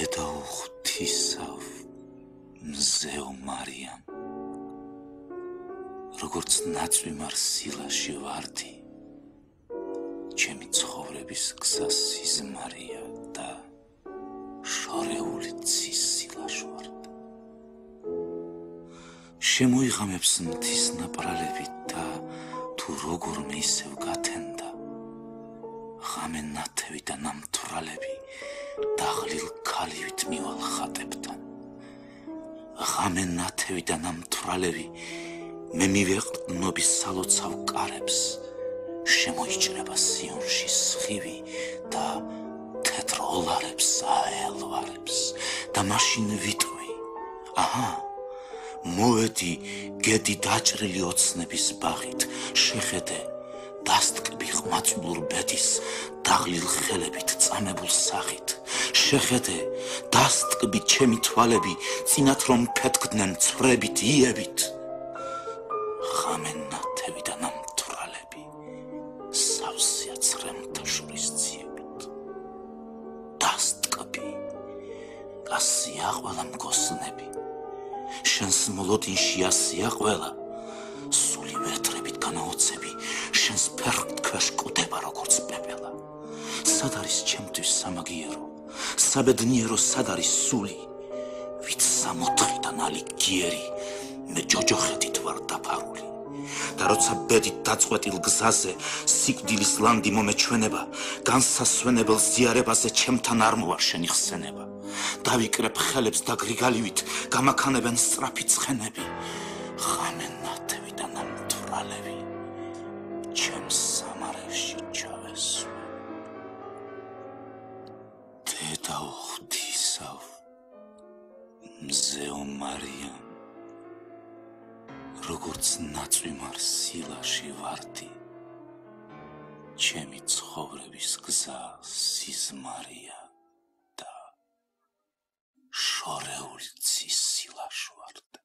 დედა ღვთისავ მზეო მარიამ როგორც ნაწვიმარ სილაში ვარდი ჩემი ცხოვრების გზა სიზმარია და შორეული ცის სილაშ ვარდ შემოიღამებს მთის ნაპრალებით და თუ როგორმე ისევ გათენდა ღამე ნათევი და ნამთვრალები დაღლილ ქალივით მივალ ხატებთან ღამე ნათევი და ნამთვრალები მე მივეყრდნობის სალოცავ კარებს შემოიჭრება სიონში სხივი და თეთრ ოლარებს აელვარებს და მაშინ ვიტყვი აჰა მოვედი გედი დაჭრილი ოცნების ბაღით შეხედე დასტკბი ყმაწვილურ ბედის დაღლილ ხელებით წამებულ სახით შეხედე დასტკბი ჩემი თვალები წინათ რომ ფეთქდნენ ცვრებით იებით ღამე ნათევი და ნამთვრალები სავსეა ცრემთა შორის ძიებით დასტკბი ასია ყველა მგოსნები შენს მოლოდინში ასია ყველა სული ვერტრებით განაოცები შენს ფერქვეშ კვდება როგორც პეპელა სად არის ჩემთვის სამაგიერო საბედნიერო სად არის სული ვით სამოთხიდან ალიგიერი მე ჯოჯოხეთით ვარ დაფარული და როცა ბედით დაწყვეტილ გზაზე სიკვდილის ლანდი მომეჩვენება განსასვენებელ ზიარებაზე ჩემთან არ მოარ შენი ხსენება დავიკრებ ხელებს და გრიგალივით გამაქანებენ სწრაფი ცხენები ღამე ნათევი და ნამთვრალები ჩემს სამარევში ჩავესვენ დედა ღვთისავ მზეო მარიამ როგორც ნაწვიმარ სილაში ვარდი ჩემი ცხოვრების გზა სიზმარია და შორეული ცის სილაშ ვარდ